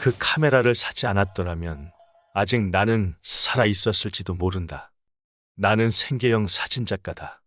그 카메라를 사지 않았더라면 아직 나는 살아 있었을지도 모른다. 나는 생계형 사진작가다.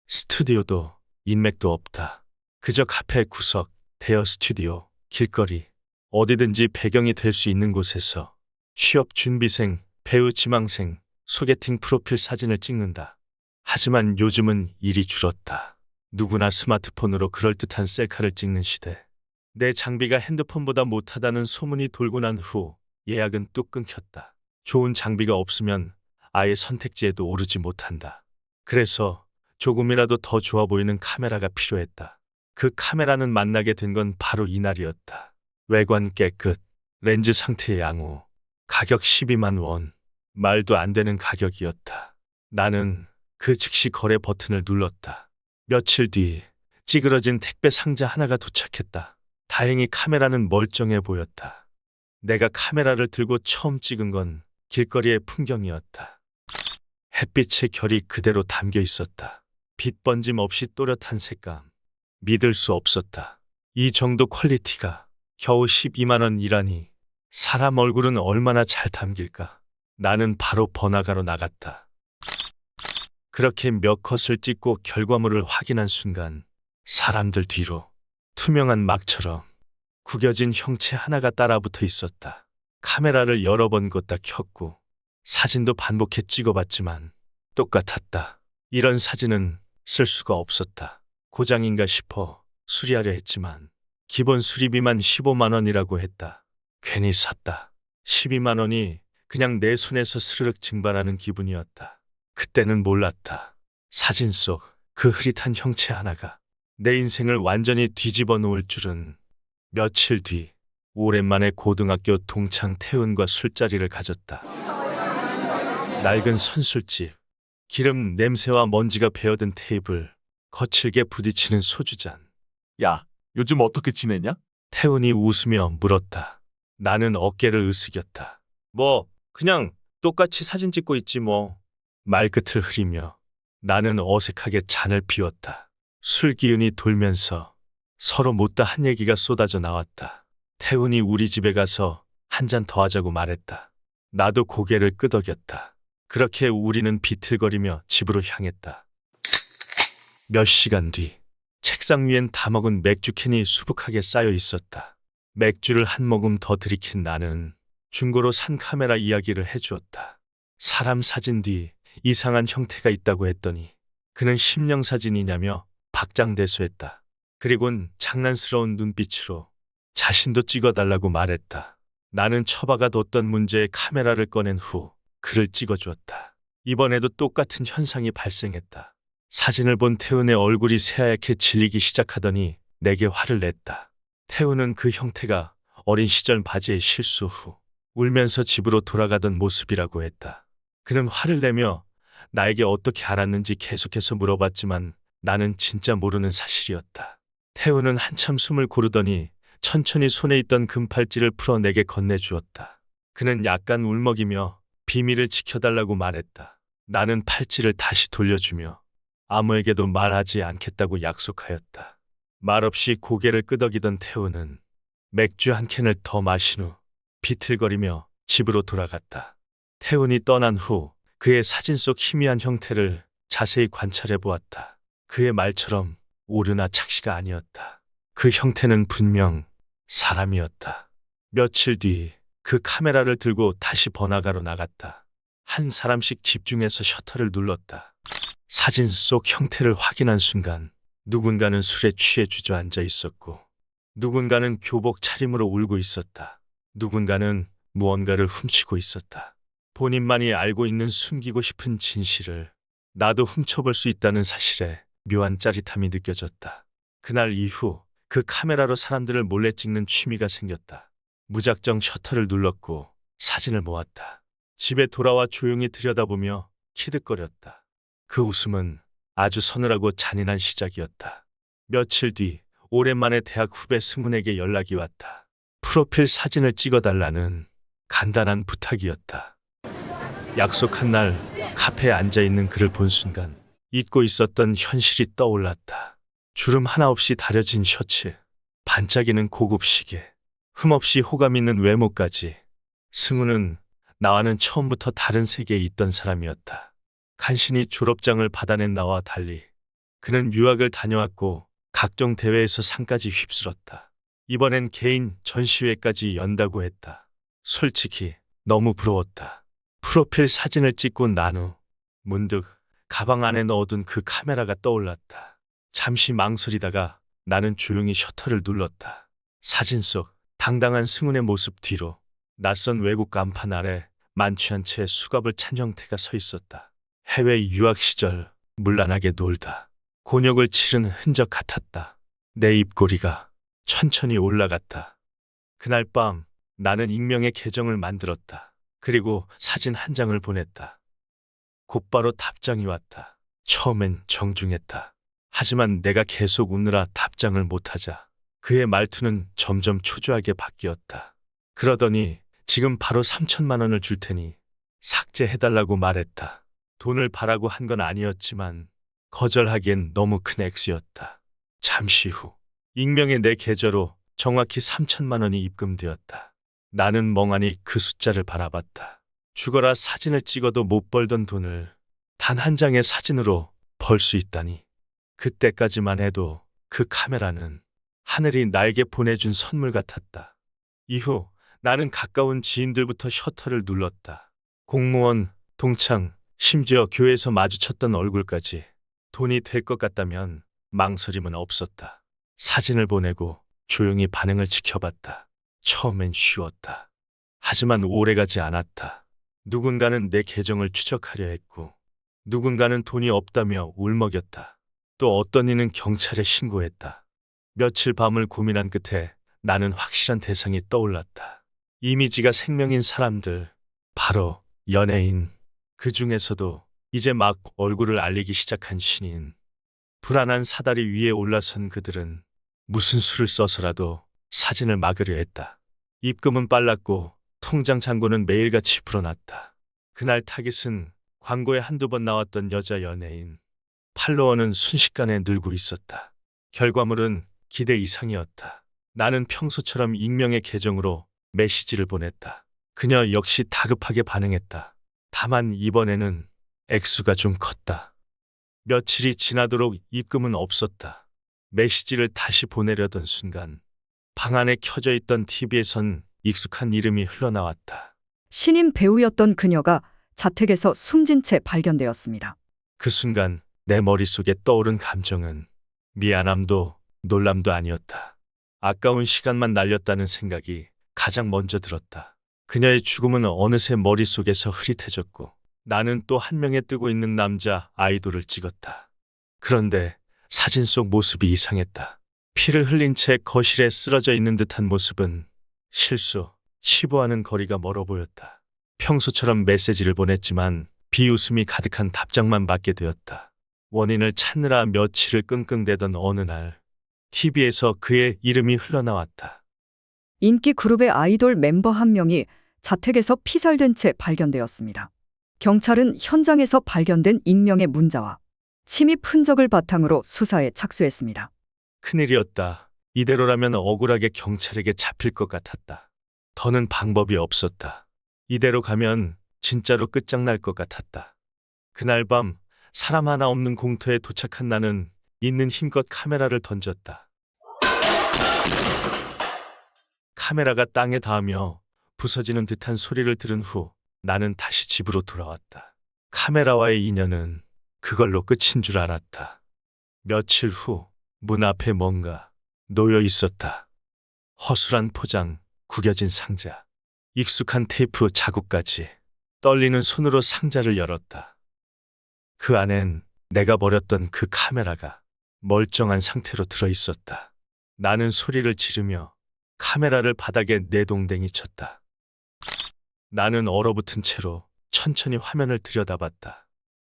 스튜디오도 인맥도 없다. 그저 카페 구석, 대여 스튜디오, 길거리, 어디든지 배경이 될 수 있는 곳에서 취업 준비생, 배우 지망생, 소개팅 프로필 사진을 찍는다. 하지만 요즘은 일이 줄었다. 누구나 스마트폰으로 그럴듯한 셀카를 찍는 시대. 내 장비가 핸드폰보다 못하다는 소문이 돌고 난 후 예약은 뚝 끊겼다. 좋은 장비가 없으면 아예 선택지에도 오르지 못한다. 그래서 조금이라도 더 좋아 보이는 카메라가 필요했다. 그 카메라는 만나게 된 건 바로 이날이었다. 외관 깨끗, 렌즈 상태 양호, 가격 12만 원. 말도 안 되는 가격이었다. 나는 그 즉시 거래 버튼을 눌렀다. 며칠 뒤 찌그러진 택배 상자 하나가 도착했다. 다행히 카메라는 멀쩡해 보였다. 내가 카메라를 들고 처음 찍은 건 길거리의 풍경이었다. 햇빛의 결이 그대로 담겨 있었다. 빛 번짐 없이 또렷한 색감. 믿을 수 없었다. 이 정도 퀄리티가 겨우 12만 원이라니 사람 얼굴은 얼마나 잘 담길까. 나는 바로 번화가로 나갔다. 그렇게 몇 컷을 찍고 결과물을 확인한 순간 사람들 뒤로 투명한 막처럼 구겨진 형체 하나가 따라붙어 있었다. 카메라를 여러 번 껐다 켰고 사진도 반복해 찍어봤지만 똑같았다. 이런 사진은 쓸 수가 없었다. 고장인가 싶어 수리하려 했지만 기본 수리비만 15만 원이라고 했다. 괜히 샀다. 12만 원이 그냥 내 손에서 스르륵 증발하는 기분이었다. 그때는 몰랐다. 사진 속 그 흐릿한 형체 하나가 내 인생을 완전히 뒤집어 놓을 줄은. 며칠 뒤 오랜만에 고등학교 동창 태훈과 술자리를 가졌다. 낡은 선술집, 기름 냄새와 먼지가 배어든 테이블, 거칠게 부딪히는 소주잔. 야, 요즘 어떻게 지내냐? 태훈이 웃으며 물었다. 나는 어깨를 으스겼다. 뭐 그냥 똑같이 사진 찍고 있지 뭐. 말끝을 흐리며 나는 어색하게 잔을 비웠다. 술 기운이 돌면서 서로 못다 한 얘기가 쏟아져 나왔다. 태훈이 우리 집에 가서 한 잔 더 하자고 말했다. 나도 고개를 끄덕였다. 그렇게 우리는 비틀거리며 집으로 향했다. 몇 시간 뒤 책상 위엔 다 먹은 맥주 캔이 수북하게 쌓여 있었다. 맥주를 한 모금 더 들이킨 나는 중고로 산 카메라 이야기를 해주었다. 사람 사진 뒤 이상한 형태가 있다고 했더니 그는 심령 사진이냐며 박장대소했다. 그리곤 장난스러운 눈빛으로 자신도 찍어달라고 말했다. 나는 처박아 뒀던 문제에 카메라를 꺼낸 후 그를 찍어주었다. 이번에도 똑같은 현상이 발생했다. 사진을 본 태훈의 얼굴이 새하얗게 질리기 시작하더니 내게 화를 냈다. 태훈은 그 형태가 어린 시절 바지의 실수 후 울면서 집으로 돌아가던 모습이라고 했다. 그는 화를 내며 나에게 어떻게 알았는지 계속해서 물어봤지만 나는 진짜 모르는 사실이었다. 태훈은 한참 숨을 고르더니 천천히 손에 있던 금팔찌를 풀어 내게 건네주었다. 그는 약간 울먹이며 비밀을 지켜달라고 말했다. 나는 팔찌를 다시 돌려주며 아무에게도 말하지 않겠다고 약속하였다. 말없이 고개를 끄덕이던 태훈은 맥주 한 캔을 더 마신 후 비틀거리며 집으로 돌아갔다. 태훈이 떠난 후 그의 사진 속 희미한 형태를 자세히 관찰해 보았다. 그의 말처럼 오류나 착시가 아니었다. 그 형태는 분명 사람이었다. 며칠 뒤 그 카메라를 들고 다시 번화가로 나갔다. 한 사람씩 집중해서 셔터를 눌렀다. 사진 속 형태를 확인한 순간 누군가는 술에 취해 주저앉아 있었고 누군가는 교복 차림으로 울고 있었다. 누군가는 무언가를 훔치고 있었다. 본인만이 알고 있는 숨기고 싶은 진실을 나도 훔쳐볼 수 있다는 사실에 묘한 짜릿함이 느껴졌다. 그날 이후 그 카메라로 사람들을 몰래 찍는 취미가 생겼다. 무작정 셔터를 눌렀고 사진을 모았다. 집에 돌아와 조용히 들여다보며 키득거렸다. 그 웃음은 아주 서늘하고 잔인한 시작이었다. 며칠 뒤 오랜만에 대학 후배 승훈에게 연락이 왔다. 프로필 사진을 찍어달라는 간단한 부탁이었다. 약속한 날 카페에 앉아있는 그를 본 순간 잊고 있었던 현실이 떠올랐다. 주름 하나 없이 다려진 셔츠, 반짝이는 고급 시계, 흠없이 호감 있는 외모까지. 승우는 나와는 처음부터 다른 세계에 있던 사람이었다. 간신히 졸업장을 받아낸 나와 달리 그는 유학을 다녀왔고 각종 대회에서 상까지 휩쓸었다. 이번엔 개인 전시회까지 연다고 했다. 솔직히 너무 부러웠다. 프로필 사진을 찍고 난 후 문득 가방 안에 넣어둔 그 카메라가 떠올랐다. 잠시 망설이다가 나는 조용히 셔터를 눌렀다. 사진 속 당당한 승훈의 모습 뒤로 낯선 외국 간판 아래 만취한 채 수갑을 찬 형태가 서 있었다. 해외 유학 시절 문란하게 놀다 곤욕을 치른 흔적 같았다. 내 입꼬리가 천천히 올라갔다. 그날 밤 나는 익명의 계정을 만들었다. 그리고 사진 한 장을 보냈다. 곧바로 답장이 왔다. 처음엔 정중했다. 하지만 내가 계속 웃느라 답장을 못하자 그의 말투는 점점 초조하게 바뀌었다. 그러더니 지금 바로 3천만 원을 줄 테니 삭제해달라고 말했다. 돈을 바라고 한 건 아니었지만 거절하기엔 너무 큰 액수였다. 잠시 후 익명의 내 계좌로 정확히 3천만 원이 입금되었다. 나는 멍하니 그 숫자를 바라봤다. 죽어라 사진을 찍어도 못 벌던 돈을 단 한 장의 사진으로 벌 수 있다니. 그때까지만 해도 그 카메라는 하늘이 나에게 보내준 선물 같았다. 이후 나는 가까운 지인들부터 셔터를 눌렀다. 공무원, 동창, 심지어 교회에서 마주쳤던 얼굴까지. 돈이 될 것 같다면 망설임은 없었다. 사진을 보내고 조용히 반응을 지켜봤다. 처음엔 쉬웠다. 하지만 오래가지 않았다. 누군가는 내 계정을 추적하려 했고 누군가는 돈이 없다며 울먹였다. 또 어떤 이는 경찰에 신고했다. 며칠 밤을 고민한 끝에 나는 확실한 대상이 떠올랐다. 이미지가 생명인 사람들, 바로 연예인. 그 중에서도 이제 막 얼굴을 알리기 시작한 신인. 불안한 사다리 위에 올라선 그들은 무슨 수를 써서라도 사진을 막으려 했다. 입금은 빨랐고 통장 잔고는 매일같이 불어났다. 그날 타깃은 광고에 한두 번 나왔던 여자 연예인. 팔로워는 순식간에 늘고 있었다. 결과물은 기대 이상이었다. 나는 평소처럼 익명의 계정으로 메시지를 보냈다. 그녀 역시 다급하게 반응했다. 다만 이번에는 액수가 좀 컸다. 며칠이 지나도록 입금은 없었다. 메시지를 다시 보내려던 순간 방 안에 켜져 있던 TV에선 익숙한 이름이 흘러나왔다. 신인 배우였던 그녀가 자택에서 숨진 채 발견되었습니다. 그 순간 내 머릿속에 떠오른 감정은 미안함도 놀람도 아니었다. 아까운 시간만 날렸다는 생각이 가장 먼저 들었다. 그녀의 죽음은 어느새 머릿속에서 흐릿해졌고 나는 또 한 명의 뜨고 있는 남자 아이돌을 찍었다. 그런데 사진 속 모습이 이상했다. 피를 흘린 채 거실에 쓰러져 있는 듯한 모습은 실수, 치부와는 거리가 멀어 보였다. 평소처럼 메시지를 보냈지만 비웃음이 가득한 답장만 받게 되었다. 원인을 찾느라 며칠을 끙끙대던 어느 날 TV에서 그의 이름이 흘러나왔다. 인기 그룹의 아이돌 멤버 한 명이 자택에서 피살된 채 발견되었습니다. 경찰은 현장에서 발견된 익명의 문자와 침입 흔적을 바탕으로 수사에 착수했습니다. 큰일이었다. 이대로라면 억울하게 경찰에게 잡힐 것 같았다. 더는 방법이 없었다. 이대로 가면 진짜로 끝장날 것 같았다. 그날 밤 사람 하나 없는 공터에 도착한 나는 있는 힘껏 카메라를 던졌다. 카메라가 땅에 닿으며 부서지는 듯한 소리를 들은 후 나는 다시 집으로 돌아왔다. 카메라와의 인연은 그걸로 끝인 줄 알았다. 며칠 후 문 앞에 뭔가 놓여 있었다. 허술한 포장, 구겨진 상자, 익숙한 테이프 자국까지. 떨리는 손으로 상자를 열었다. 그 안엔 내가 버렸던 그 카메라가 멀쩡한 상태로 들어있었다. 나는 소리를 지르며 카메라를 바닥에 내동댕이 쳤다. 나는 얼어붙은 채로 천천히 화면을 들여다봤다.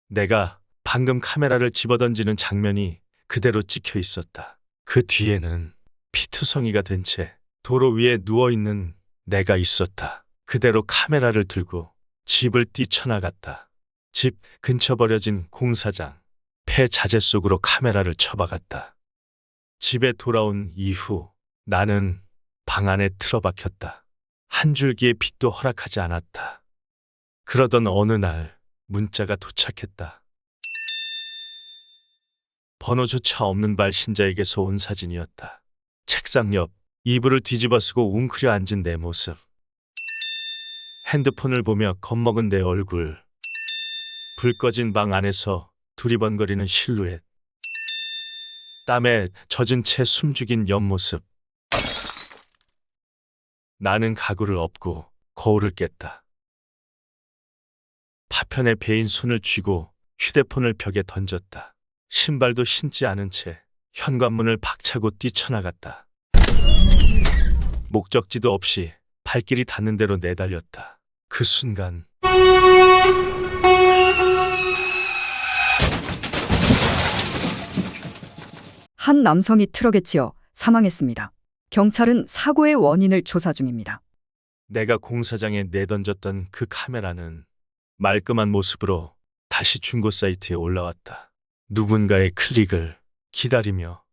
내가 방금 카메라를 집어던지는 장면이 그대로 찍혀 있었다. 그 뒤에는 피투성이가 된 채 도로 위에 누워있는 내가 있었다. 그대로 카메라를 들고 집을 뛰쳐나갔다. 집 근처 버려진 공사장, 폐자재 속으로 카메라를 처박았다. 집에 돌아온 이후 나는 방 안에 틀어박혔다. 한 줄기의 빛도 허락하지 않았다. 그러던 어느 날 문자가 도착했다. 번호조차 없는 발신자에게서 온 사진이었다. 책상 옆 이불을 뒤집어 쓰고 웅크려 앉은 내 모습. 핸드폰을 보며 겁먹은 내 얼굴. 불 꺼진 방 안에서 두리번거리는 실루엣. 땀에 젖은 채 숨죽인 옆모습. 나는 가구를 엎고 거울을 깼다. 파편에 베인 손을 쥐고 휴대폰을 벽에 던졌다. 신발도 신지 않은 채 현관문을 박차고 뛰쳐나갔다. 목적지도 없이 발길이 닿는 대로 내달렸다. 그 순간 한 남성이 트럭에 치여 사망했습니다. 경찰은 사고의 원인을 조사 중입니다. 내가 공사장에 내던졌던 그 카메라는 말끔한 모습으로 다시 중고 사이트에 올라왔다. 누군가의 클릭을 기다리며